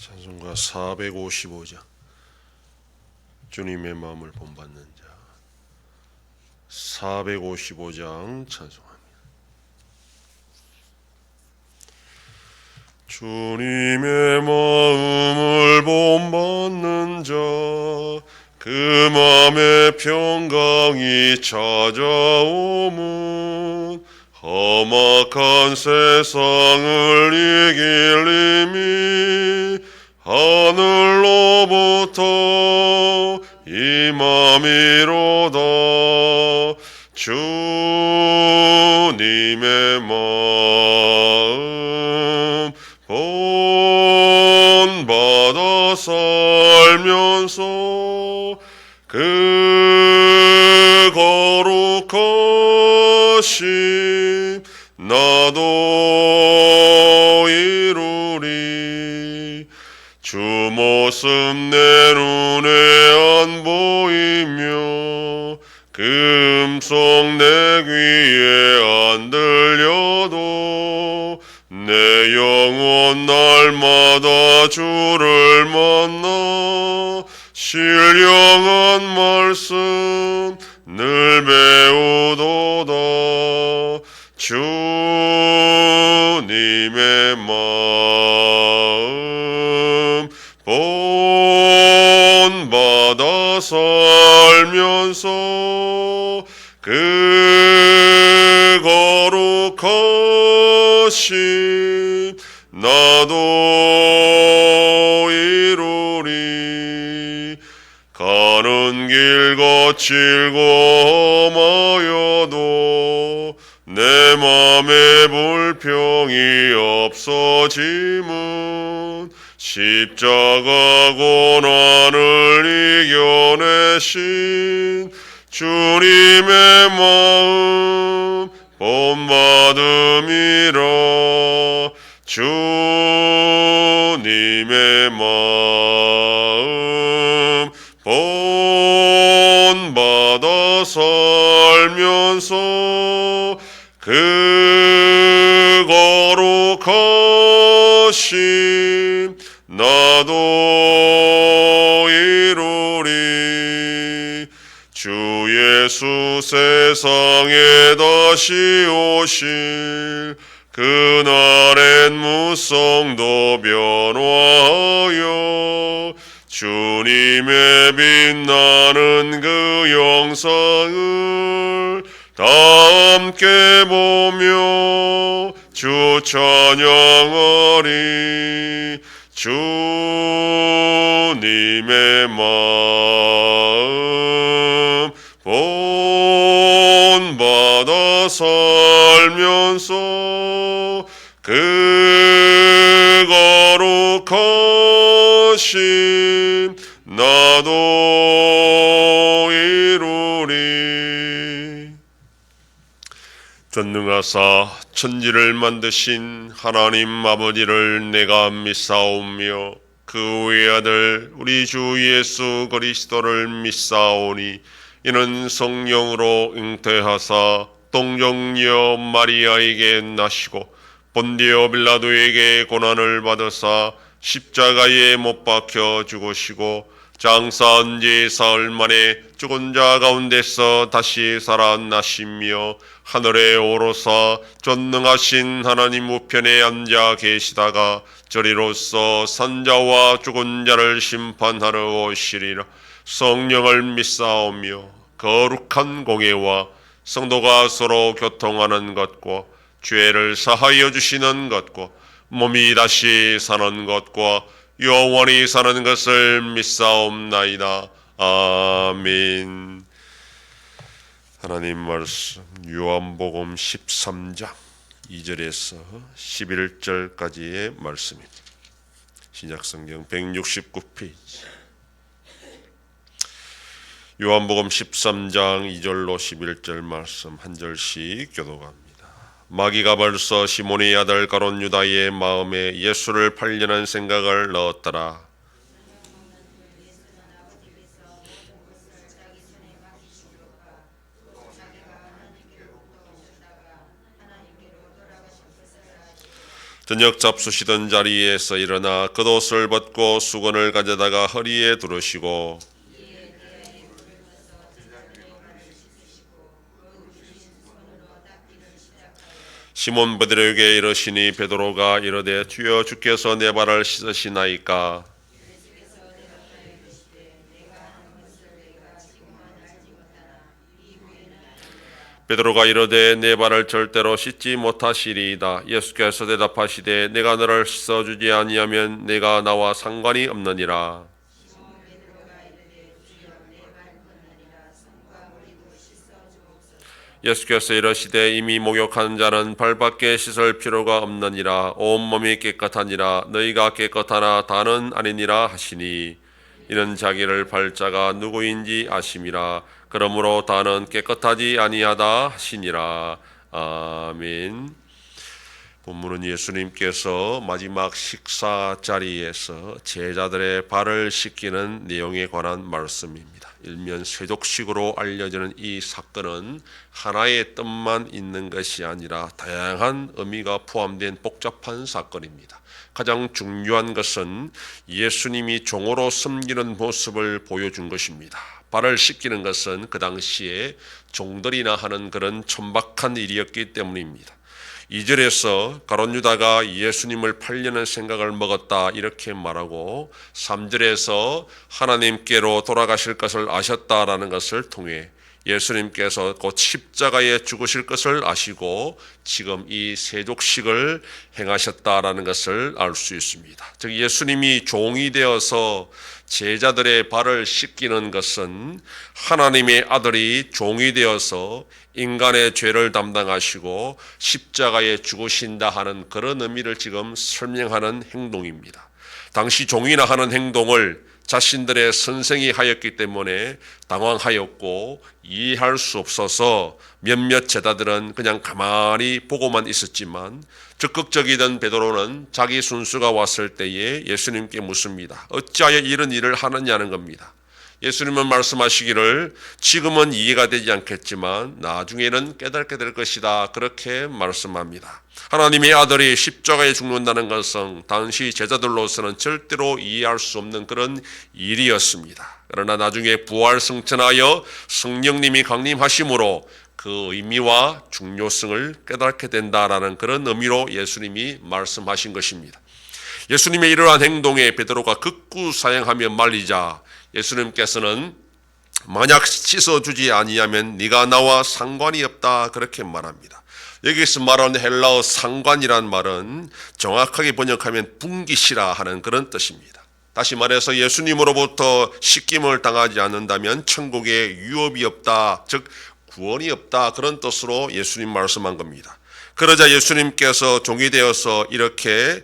찬송가 455장 주님의 마음을 본받는 자 455장 찬송합니다. 주님의 마음을 본받는 자 그 맘에 평강이 찾아오면 험악한 세상을 이길 힘이 하늘로부터 임함이로다. 주님의 마음 본받아 살면서 그 거룩하심 나도 이루리. 주 모습 내 눈에 안 보이며 그 음성 내 귀에 안 들려도 내 영혼 날마다 주를 만나 신령한 말씀 늘 배우도다. 주님의 마음 본받아 살면서 그 거룩하심 나도 이루리. 가는 길 거칠고 험하여도 내 맘에 불평이 없어짐은 십자가 고난을 이겨내신 주님의 마음 본받음이라. 주님의 마음 본받아 살면서 그 거룩하심 나도 이루리. 주 예수 세상에 다시 오실 그날엔 무성도 변화하여 주님의 빛나는 그 영상을 다 함께 보며 주 찬양하리. 주님의 마음 본받아 살면서 그 거룩하심 나도 이루리. 전능하사 천지를 만드신 하나님 아버지를 내가 믿사오며 그 외아들 우리 주 예수 그리스도를 믿사오니 이는 성령으로 잉태하사 동정녀 마리아에게 나시고 본디오 빌라도에게 고난을 받으사 십자가에 못 박혀 죽으시고 장사한 지 사흘 만에 죽은 자 가운데서 다시 살아나시며 하늘에 오르사 전능하신 하나님 우편에 앉아 계시다가 저리로서 산자와 죽은 자를 심판하러 오시리라. 성령을 믿사오며 거룩한 공예와 성도가 서로 교통하는 것과 죄를 사하여 주시는 것과 몸이 다시 사는 것과 영원히 사는 것을 믿사옵나이다. 아멘. 하나님 말씀 요한복음 13장 2절에서 11절까지의 말씀입니다. 신약성경 169페이지. 요한복음 13장 2절로 11절 말씀 한 절씩 교독합니다. 마귀가 벌써 시몬의 아들 가룟 유다의 마음에 예수를 팔려는 생각을 넣었더라. 저녁 잡수시던 자리에서 일어나 겉옷을 벗고 수건을 가져다가 허리에 두르시고 시몬 베드로에게 이르시니 베드로가 이르되 주여 주께서 내 발을 씻으시나이까. 베드로가 이르되 내 발을 절대로 씻지 못하시리이다. 예수께서 대답하시되 내가 너를 씻어주지 아니하면 내가 나와 상관이 없느니라. 예수께서 이르시되 이미 목욕한 자는 발밖에 씻을 필요가 없느니라. 온몸이 깨끗하니라. 너희가 깨끗하나 다는 아니니라 하시니 이는 자기를 발자가 누구인지 아심이라. 그러므로 다는 깨끗하지 아니하다 하시니라. 아멘. 본문은 예수님께서 마지막 식사 자리에서 제자들의 발을 씻기는 내용에 관한 말씀입니다. 일면 세족식으로 알려지는 이 사건은 하나의 뜻만 있는 것이 아니라 다양한 의미가 포함된 복잡한 사건입니다. 가장 중요한 것은 예수님이 종으로 섬기는 모습을 보여준 것입니다. 발을 씻기는 것은 그 당시에 종들이나 하는 그런 천박한 일이었기 때문입니다. 2절에서 가룟 유다가 예수님을 팔려는 생각을 먹었다 이렇게 말하고 3절에서 하나님께로 돌아가실 것을 아셨다라는 것을 통해 예수님께서 곧 십자가에 죽으실 것을 아시고 지금 이 세족식을 행하셨다라는 것을 알 수 있습니다. 즉 예수님이 종이 되어서 제자들의 발을 씻기는 것은 하나님의 아들이 종이 되어서 인간의 죄를 담당하시고 십자가에 죽으신다 하는 그런 의미를 지금 설명하는 행동입니다. 당시 종이나 하는 행동을 자신들의 선생이 하였기 때문에 당황하였고 이해할 수 없어서 몇몇 제자들은 그냥 가만히 보고만 있었지만 적극적이던 베드로는 자기 순수가 왔을 때에 예수님께 묻습니다. 어찌하여 이런 일을 하느냐는 겁니다. 예수님은 말씀하시기를 지금은 이해가 되지 않겠지만 나중에는 깨닫게 될 것이다 그렇게 말씀합니다. 하나님의 아들이 십자가에 죽는다는 것은 당시 제자들로서는 절대로 이해할 수 없는 그런 일이었습니다. 그러나 나중에 부활 승천하여 성령님이 강림하심으로 그 의미와 중요성을 깨닫게 된다라는 그런 의미로 예수님이 말씀하신 것입니다. 예수님의 이러한 행동에 베드로가 극구 사양하며 말리자 예수님께서는 만약 씻어주지 아니하면 네가 나와 상관이 없다 그렇게 말합니다. 여기서 말하는 헬라어 상관이란 말은 정확하게 번역하면 분깃이라 하는 그런 뜻입니다. 다시 말해서 예수님으로부터 씻김을 당하지 않는다면 천국에 유업이 없다, 즉 구원이 없다 그런 뜻으로 예수님 말씀한 겁니다. 그러자 예수님께서 종이 되어서 이렇게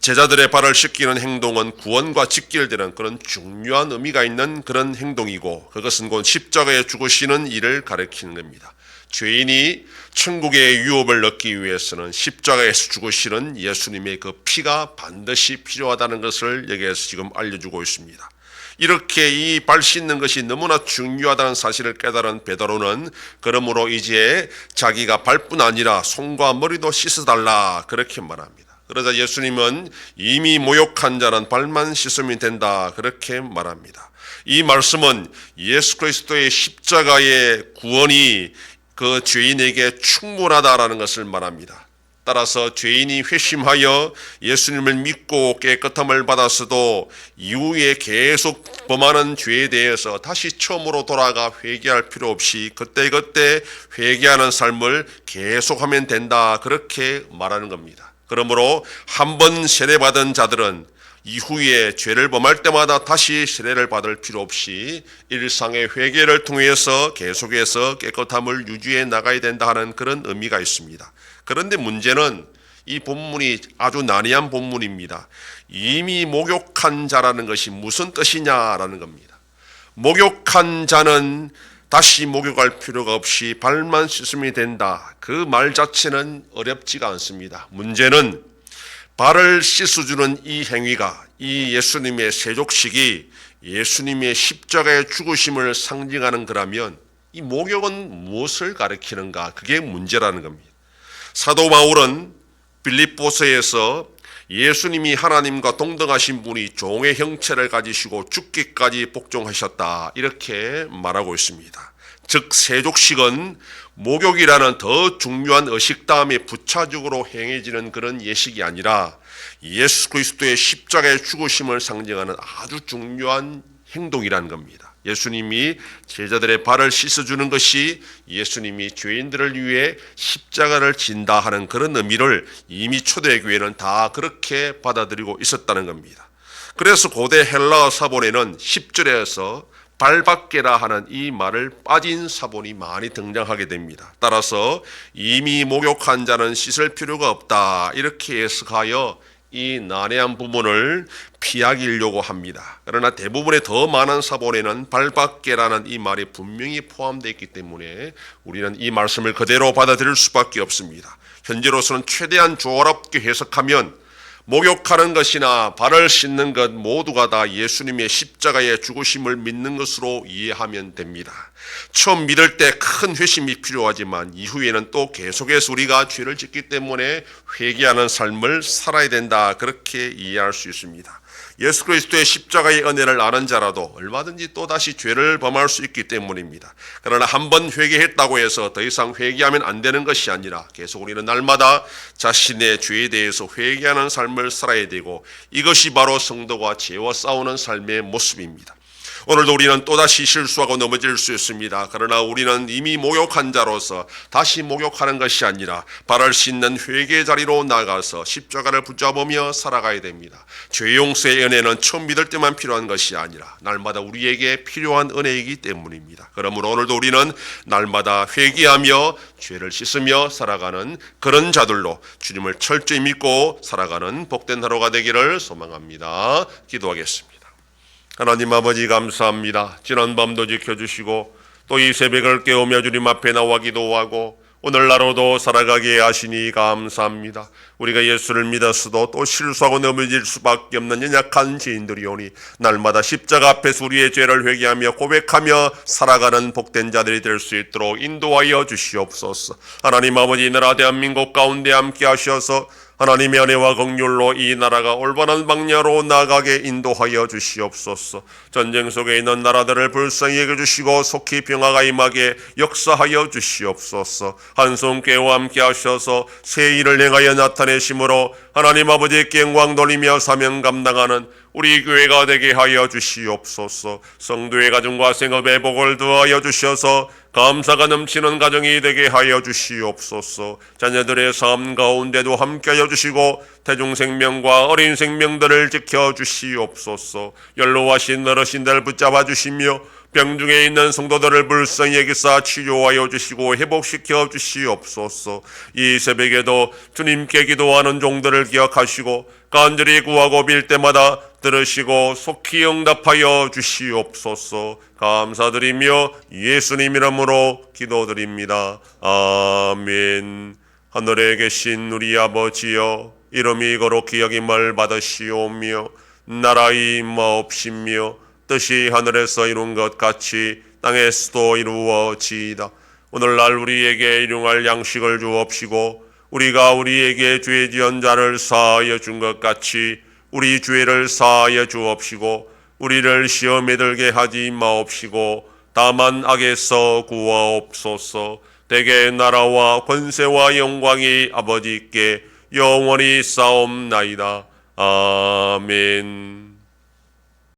제자들의 발을 씻기는 행동은 구원과 직결되는 그런 중요한 의미가 있는 그런 행동이고 그것은 곧 십자가에 죽으시는 일을 가리키는 겁니다. 죄인이 천국의 유업을 얻기 위해서는 십자가에서 죽으시는 예수님의 그 피가 반드시 필요하다는 것을 여기에서 지금 알려주고 있습니다. 이렇게 이 발 씻는 것이 너무나 중요하다는 사실을 깨달은 베드로는 그러므로 이제 자기가 발뿐 아니라 손과 머리도 씻어달라 그렇게 말합니다. 그러자 예수님은 이미 모욕한 자는 발만 씻으면 된다 그렇게 말합니다. 이 말씀은 예수 그리스도의 십자가의 구원이 그 죄인에게 충분하다라는 것을 말합니다. 따라서 죄인이 회심하여 예수님을 믿고 깨끗함을 받았어도 이후에 계속 범하는 죄에 대해서 다시 처음으로 돌아가 회개할 필요 없이 그때그때 회개하는 삶을 계속하면 된다 그렇게 말하는 겁니다. 그러므로 한 번 세례받은 자들은 이후에 죄를 범할 때마다 다시 세례를 받을 필요 없이 일상의 회개를 통해서 계속해서 깨끗함을 유지해 나가야 된다 하는 그런 의미가 있습니다. 그런데 문제는 이 본문이 아주 난해한 본문입니다. 이미 목욕한 자라는 것이 무슨 뜻이냐라는 겁니다. 목욕한 자는 다시 목욕할 필요가 없이 발만 씻으면 된다. 그 말 자체는 어렵지가 않습니다. 문제는 발을 씻어주는 이 행위가 이 예수님의 세족식이 예수님의 십자가의 죽으심을 상징하는 거라면 이 목욕은 무엇을 가리키는가? 그게 문제라는 겁니다. 사도 바울은 빌립보서에서 예수님이 하나님과 동등하신 분이 종의 형체를 가지시고 죽기까지 복종하셨다 이렇게 말하고 있습니다. 즉 세족식은 목욕이라는 더 중요한 의식 다음에 부차적으로 행해지는 그런 예식이 아니라 예수 그리스도의 십자가의 죽으심을 상징하는 아주 중요한 행동이라는 겁니다. 예수님이 제자들의 발을 씻어주는 것이 예수님이 죄인들을 위해 십자가를 진다 하는 그런 의미를 이미 초대교회는 다 그렇게 받아들이고 있었다는 겁니다. 그래서 고대 헬라어 사본에는 10절에서 발밖에라 하는 이 말을 빠진 사본이 많이 등장하게 됩니다. 따라서 이미 목욕한 자는 씻을 필요가 없다 이렇게 해석하여 이 난해한 부분을 피하기려고 합니다. 그러나 대부분의 더 많은 사본에는 발밖에라는 이 말이 분명히 포함되어 있기 때문에 우리는 이 말씀을 그대로 받아들일 수밖에 없습니다. 현재로서는 최대한 조화롭게 해석하면 목욕하는 것이나 발을 씻는 것 모두가 다 예수님의 십자가의 죽으심을 믿는 것으로 이해하면 됩니다. 처음 믿을 때 큰 회심이 필요하지만 이후에는 또 계속해서 우리가 죄를 짓기 때문에 회개하는 삶을 살아야 된다 그렇게 이해할 수 있습니다. 예수 그리스도의 십자가의 은혜를 아는 자라도 얼마든지 또다시 죄를 범할 수 있기 때문입니다. 그러나 한번 회개했다고 해서 더 이상 회개하면 안 되는 것이 아니라 계속 우리는 날마다 자신의 죄에 대해서 회개하는 삶을 살아야 되고 이것이 바로 성도가 죄와 싸우는 삶의 모습입니다. 오늘도 우리는 또다시 실수하고 넘어질 수 있습니다. 그러나 우리는 이미 목욕한 자로서 다시 목욕하는 것이 아니라 발을 씻는 회개 자리로 나가서 십자가를 붙잡으며 살아가야 됩니다. 죄 용서의 은혜는 처음 믿을 때만 필요한 것이 아니라 날마다 우리에게 필요한 은혜이기 때문입니다. 그러므로 오늘도 우리는 날마다 회개하며 죄를 씻으며 살아가는 그런 자들로 주님을 철저히 믿고 살아가는 복된 하루가 되기를 소망합니다. 기도하겠습니다. 하나님 아버지 감사합니다. 지난 밤도 지켜주시고 또 이 새벽을 깨우며 주님 앞에 나와 기도하고 오늘날로도 살아가게 하시니 감사합니다. 우리가 예수를 믿었어도 또 실수하고 넘어질 수밖에 없는 연약한 죄인들이오니 날마다 십자가 앞에서 우리의 죄를 회개하며 고백하며 살아가는 복된 자들이 될 수 있도록 인도하여 주시옵소서. 하나님 아버지 나라 대한민국 가운데 함께 하셔서 하나님의 은혜와 긍휼로 이 나라가 올바른 방향으로 나아가게 인도하여 주시옵소서. 전쟁 속에 있는 나라들을 불쌍히 여겨주시고 속히 평화가 임하게 역사하여 주시옵소서. 한손 깨와 함께 하셔서 새 일을 행하여 나타내심으로 하나님 아버지께 영광 돌리며 사명 감당하는 우리 교회가 되게 하여 주시옵소서. 성도의 가정과 생업에 복을 더하여 주셔서 감사가 넘치는 가정이 되게 하여 주시옵소서. 자녀들의 삶 가운데도 함께하여 주시고 태중생명과 어린 생명들을 지켜주시옵소서. 연로하신 어르신들 붙잡아 주시며 병중에 있는 성도들을 불쌍히 여기사 치료하여 주시고 회복시켜 주시옵소서. 이 새벽에도 주님께 기도하는 종들을 기억하시고 간절히 구하고 빌 때마다 들으시고 속히 응답하여 주시옵소서. 감사드리며 예수님 이름으로 기도드립니다. 아멘. 하늘에 계신 우리 아버지여, 이름이 거룩히 여김을 받으시오며 나라의 임하옵시며 뜻이 하늘에서 이룬 것 같이 땅에서도 이루어지이다. 오늘날 우리에게 일용할 양식을 주옵시고 우리가 우리에게 죄 지은 자를 사하여 준 것 같이 우리 죄를 사하여 주옵시고 우리를 시험에 들게 하지 마옵시고 다만 악에서 구하옵소서. 대개 나라와 권세와 영광이 아버지께 영원히 싸움나이다. 아멘.